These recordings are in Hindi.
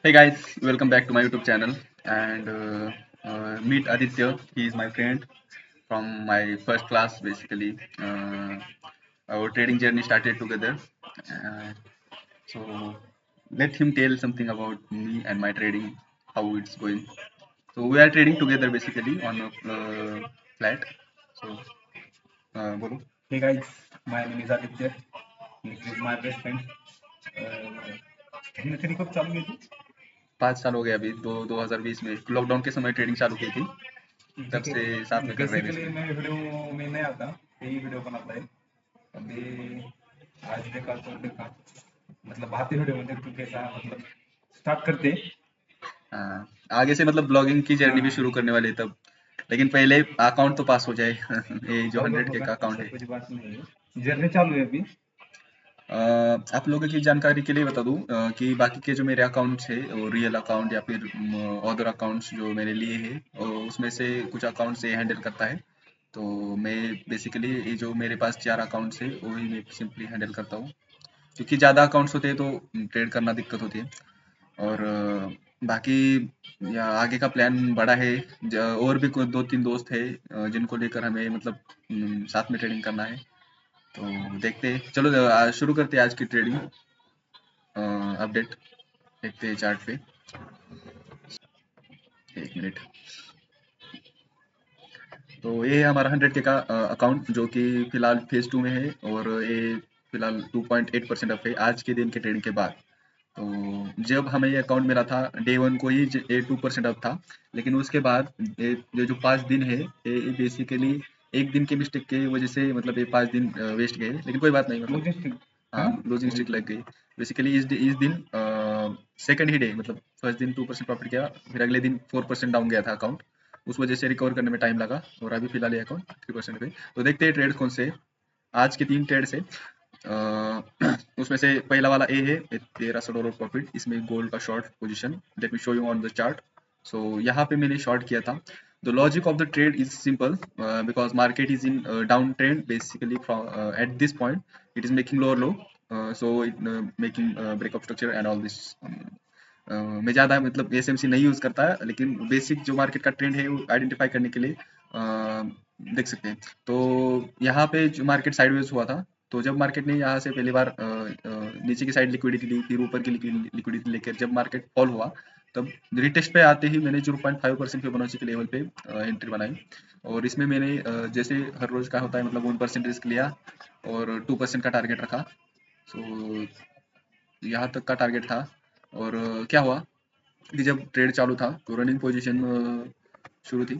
Hey guys, welcome back to my YouTube channel and meet Aditya. He is my friend from my first class basically. Our trading journey started together. Uh, so let him tell something about me and my trading, how it's going. So we are trading together basically on a flat. So bolo. Hey guys, my name is Aditya. This is my best friend. हमने तेरी कब चालू की थी? 5 साल हो गए अभी तो 2020 में लॉकडाउन के समय ट्रेडिंग चालू की थी तब ठीक है। से साथ में कर रहे हैं बेसिकली basically। मैं वीडियो में नया था, यही वीडियो बनाता है। अभी आज देखा तो देखा, मतलब बातें वीडियो में देख तू कैसा मतलब स्टार्ट करते। हाँ, आगे से मतलब ब्लॉगिंग की जर्नी भी शुरू हाँ, करने वाले तब, लेकिन पहले अकाउंट तो पास हो जाए। ये जो होगा 100K होगा, का अकाउंट ऐसा है। कुछ बात नहीं है। जर्नी चालू है अभी। आप लोगों की जानकारी के लिए बता दूं कि बाकी के जो मेरे अकाउंट्स है वो रियल अकाउंट या फिर अदर अकाउंट्स जो मैंने लिए हैं उसमें से कुछ अकाउंट से हैंडल करता है। तो मैं बेसिकली ये जो मेरे पास 4 अकाउंट्स है वही मैं सिंपली हैंडल करता हूँ, क्योंकि ज़्यादा अकाउंट्स होते हैं तो ट्रेड करना दिक्कत होती है। और बाकी या आगे का प्लान बड़ा है। और भी कोई 2-3 दोस्त है जिनको लेकर हमें मतलब साथ में ट्रेडिंग करना है। तो देखते हैं, चलो शुरू करते हैं आज की ट्रेडिंग अपडेट। देखते हैं चार्ट पे। 1 मिनट। तो ये है हमारा 100K का अकाउंट जो कि फिलहाल फेज 2 में है और ये फिलहाल 2.8% अप है आज के दिन के ट्रेडिंग के बाद। तो जब हमें ये अकाउंट मिला था डे वन को ही ये 2% अप था, लेकिन उसके बाद ये जो 5 दिन है ये बेसिकली एक दिन के मिस्टेक की वजह से मतलब ये 5 दिन वेस्ट गए, लेकिन कोई बात नहीं मतलब। लॉजिस्टिक। हाँ, हाँ, लूजिंग वही स्ट्रिक तो। लग गई। बेसिकली इस दिन सेकंड ही डे मतलब फर्स्ट दिन 2% प्रॉफिट किया, फिर अगले दिन 4% डाउन गया था अकाउंट। उस वजह से रिकवर करने में टाइम लगा और अभी फिलहाल ये अकाउंट 3% पे। तो देखते हैं ट्रेड कौन से हैं। आज के 3 ट्रेड से उसमें से पहला वाला ए है $1300 प्रॉफिट, इसमें गोल्ड का short position. Let me show you on the chart. So यहाँ पे मैंने शॉर्ट किया था। The logic of the trade is simple because market is in down trend basically from at this point it is making lower low, so it making breakup structure and all this. मैं ज़्यादा मतलब एसएमसी नहीं यूज़ करता है, लेकिन बेसिक जो मार्केट का ट्रेंड है वो आइडेंटिफाई करने के लिए देख सकते हैं। तो यहाँ पे जो मार्केट साइडवेज हुआ था, तो जब मार्केट ने यहाँ से पहली बार नीचे की साइड लिक्विडिटी ली, फिर ऊपर की लिक्विडिटी लेकर जब मार्केट फॉल हुआ, तब रिटेस्ट पे आते ही मैंने 0.5% फिबोनाची के लेवल पे एंट्री बनाई। और इसमें मैंने जैसे हर रोज का होता है मतलब 1% रिस्क लिया और 2% का टारगेट रखा। सो यहाँ तक का टारगेट था। और क्या हुआ कि जब ट्रेड चालू था तो रनिंग पोजीशन शुरू थी।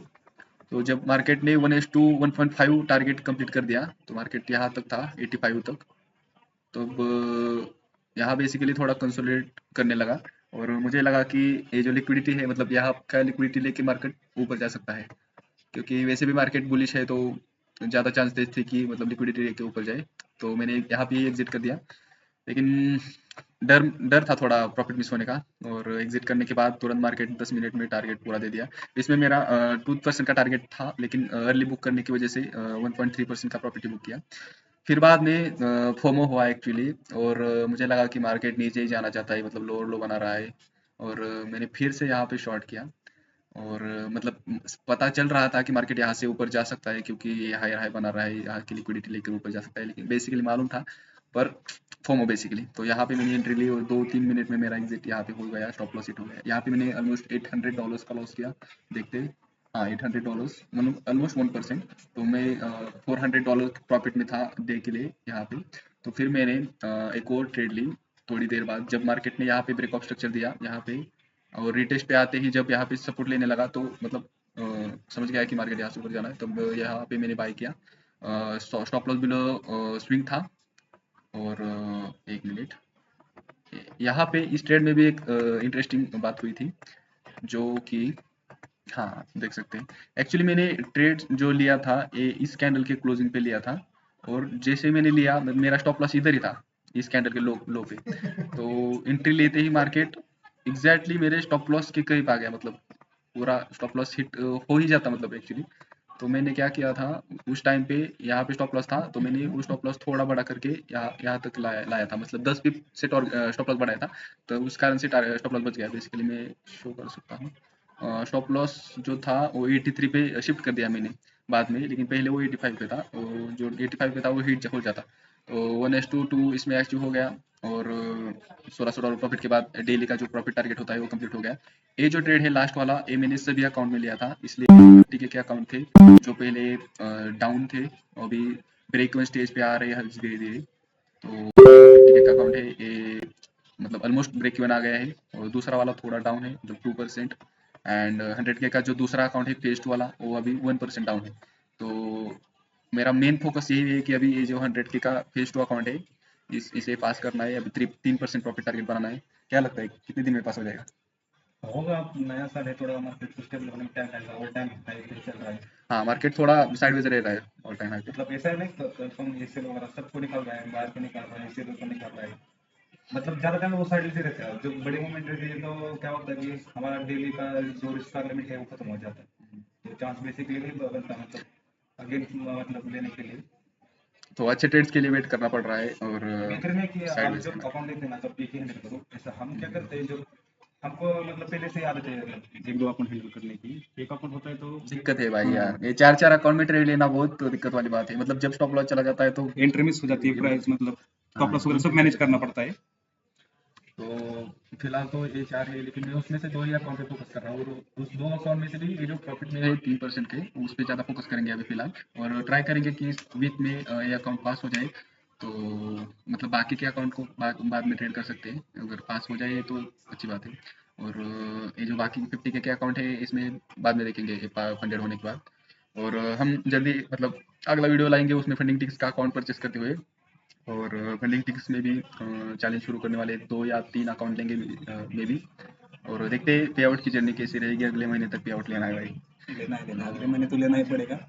तो जब मार्केट ने 1:1.5 टारगेट कंप्लीट कर दिया तो मार्केट यहाँ तक था 85 तक। तब यहाँ बेसिकली थोड़ा कंसोलिडेट करने लगा और मुझे लगा कि ये जो लिक्विडिटी है मतलब यहाँ का लिक्विडिटी लेके मार्केट ऊपर जा सकता है, क्योंकि वैसे भी मार्केट बुलिश है तो ज़्यादा चांसेस थे कि मतलब लिक्विडिटी लेके ऊपर जाए। तो मैंने यहाँ पे एग्जिट कर दिया, लेकिन डर डर था थोड़ा प्रॉफिट मिस होने का। और एग्जिट करने के बाद तुरंत मार्केट 10 मिनट में टारगेट पूरा दे दिया। इसमें मेरा 2% का टारगेट था, लेकिन अर्ली बुक करने की वजह से 1.3% का प्रॉफिट बुक किया। फिर बाद में फोमो हुआ एक्चुअली, और मुझे लगा कि मार्केट नीचे ही जाना चाहता है मतलब लोअर लो बना रहा है। और मैंने फिर से यहाँ पे शॉर्ट किया। और मतलब पता चल रहा था कि मार्केट यहाँ से ऊपर जा सकता है क्योंकि ये हाई हाई बना रहा है, यहाँ की लिक्विडिटी लेकर ऊपर जा सकता है, लेकिन बेसिकली मालूम था। पर फोमो बेसिकली तो यहाँ पे मैंने एंट्री ली और 2-3 मिनट में मेरा एग्जिट यहाँ पे हो गया, स्टॉप लॉस हिट हो गया। यहाँ पे मैंने ऑलमोस्ट $800 का लॉस किया। देखते हैं। हाँ, $800 मतलब ऑलमोस्ट 1%। तो मैं $400 प्रॉफिट में था डे के लिए यहाँ पे। तो फिर मैंने एक और ट्रेड ली थोड़ी देर बाद, जब मार्केट ने यहाँ पे ब्रेकऑफ स्ट्रक्चर दिया यहाँ पे और रिटेस्ट पे आते ही जब यहाँ पे सपोर्ट लेने लगा तो मतलब समझ गया कि मार्केट यहाँ से ऊपर जाना है, तब यहाँ पे मैंने बाई किया। स्टॉप लॉस बिलो स्विंग था। और 1 मिनट। यहाँ पे इस ट्रेड में भी एक इंटरेस्टिंग बात हुई थी जो कि हाँ देख सकते हैं। एक्चुअली मैंने ट्रेड जो लिया था ये इस कैंडल के क्लोजिंग पे लिया था, और जैसे मैंने लिया मेरा स्टॉप लॉस इधर ही था, इस कैंडल के लो पे। तो एंट्री लेते ही मार्केट एग्जैक्टली मेरे स्टॉप लॉस के करीब आ गया, मतलब पूरा स्टॉप लॉस हिट हो ही जाता मतलब एक्चुअली। तो मैंने क्या किया था, उस टाइम पे यहाँ पे स्टॉप लॉस था, तो मैंने वो स्टॉप लॉस थोड़ा बड़ा करके यहाँ यहाँ तक लाया था, मतलब 10 पिप से स्टॉप लॉस बढ़ाया था, तो उस कारण से स्टॉप लॉस बच गया। बेसिकली मैं शो कर सकता हूँ, स्टॉप लॉस जो था वो 83 पे शिफ्ट कर दिया मैंने बाद में, लेकिन पहले वो 85 पे था, वो जो 85 पे था वो हिट हो जाता, तो 1:2 इसमें अचीव हो गया, और $1600 प्रॉफिट के बाद डेली का जो प्रॉफिट टारगेट होता है वो कंप्लीट हो गया। ये जो ट्रेड है लास्ट वाला, ये मैंने सभी अकाउंट में लिया था, इसलिए टीके के अकाउंट थे जो पहले डाउन थे, अभी ब्रेक इवन स्टेज पे आ रहे हैं धीरे धीरे, तो 50 के अकाउंट है ये, मतलब ऑलमोस्ट ब्रेक इवन आ गया है, और दूसरा वाला थोड़ा डाउन है जो 2%, एंड 100 का जो दूसरा अकाउंट है फेज 2 वाला वो अभी 1% डाउन है। तो मेरा मेन फोकस यही है कि अभी ये जो 100 का फेज 2 अकाउंट है इसे पास करना है, अभी 3% प्रॉफिट टारगेट बनाना है। क्या लगता है कितने दिन में पास हो जाएगा? होगा, अब नया साल है, थोड़ा मार्केट स्टेबल होने में टाइम लगेगा, और टाइम हाई पे चल रहा है। हाँ, मार्केट थोड़ा साइडवेज रह रहा है ऑल टाइम हाई पे। मतलब ऐसा है नहीं, कंफर्म जैसे वगैरह सबको निकाल रहा है, बाहर को निकाल रहा है, इसे को निकाल रहा है, मतलब ज्यादा टाइम वो साइड से रहता है। जब बड़ी मूवमेंट रहती है तो क्या होता है कि हमारा डेली का जो रिस्क का लिमिट है वो खत्म हो जाता है, तो चांस बेसिकली नहीं बनता, मतलब अगेन मतलब लेने के लिए। तो अच्छे ट्रेड्स के लिए वेट करना पड़ रहा है, और बेहतर है कि आप साइडवेज जब रहना। अकाउंट लेते हैं ना तब एक ही हैंडल करो। ऐसा हम क्या करते हैं, जो हमको मतलब पहले से ही आदत है एक दो अकाउंट हैंडल करने की। एक अकाउंट होता है तो दिक्कत है भाई हाँ, यार, ये 4 अकाउंट में ट्रेड लेना बहुत तो दिक्कत वाली बात है, मतलब जब स्टॉप लॉस चला जाता है तो एंट्री मिस हो जाती है, ये प्राइस मतलब हाँ, स्टॉप लॉस ये वगैरह सब मैनेज दिक्कत करना है। पड़ता है। तो फिलहाल तो ये 4 है, लेकिन मैं उसमें से 2 ही अकाउंट पे फोकस कर रहा हूँ, और उस 2 अकाउंट में से भी ये जो प्रॉफिट में है 3% के, उस पे ज़्यादा फोकस करेंगे अभी फिलहाल, और ट्राई करेंगे कि इस वीक में ये अकाउंट पास हो जाए, तो मतलब बाकी के अकाउंट को बाद में ट्रेड कर सकते हैं, अगर पास हो जाए तो अच्छी बात है। और ये जो बाकी 50 के अकाउंट है इसमें बाद में देखेंगे फंडेड होने के बाद, और हम जल्दी मतलब अगला वीडियो लाएंगे उसमें फंडिंग टिक्स का अकाउंट परचेस करते हुए, और फंडिंग टिक्स में भी चैलेंज शुरू करने वाले 2 या 3 अकाउंट लेंगे मे बी, और देखते हैं पे आउट की जर्नी कैसी रहेगी, अगले महीने तक पे आउट लेना है भाई। लेना है, अगले महीने तो लेना ही पड़ेगा।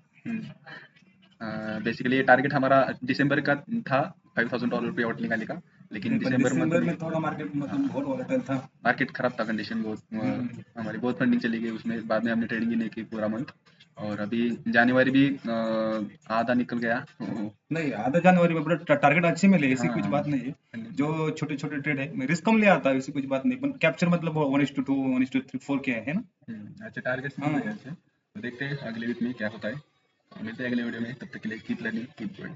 बेसिकली ये टारगेट हमारा दिसंबर का था, $5000 पे आउट निकालने का, लेकिन नहीं, पर दिसंबर मंथ दिसंबर में में थोड़ा मार्केट हाँ, मतलब बहुत वॉलेटाइल था। मार्केट खराब था, कंडीशन बहुत हम्म, हमारी बहुत फंडिंग चली गई उसमें, बाद में हमने ट्रेडिंग ही नहीं की पूरा मंथ, और अभी जनवरी भी आधा निकल गया, तो नहीं, आधा जनवरी में बड़ा टारगेट अच्छे मिले, ऐसी कुछ हाँ, बात नहीं है। जो छोटे छोटे ट्रेड है मैं रिस्क कम ले आता है, ऐसी कुछ बात नहीं, पर कैप्चर मतलब 1:2 1:3 4 के है ना। अच्छे टारगेट्स मिल हाँ, रहे हैं अच्छे, तो देखते हैं अगले वीक में क्या होता है। मिलते हैं अगले वीडियो में, तब तक के लिए कीप लर्निंग कीप ग्रोइंग।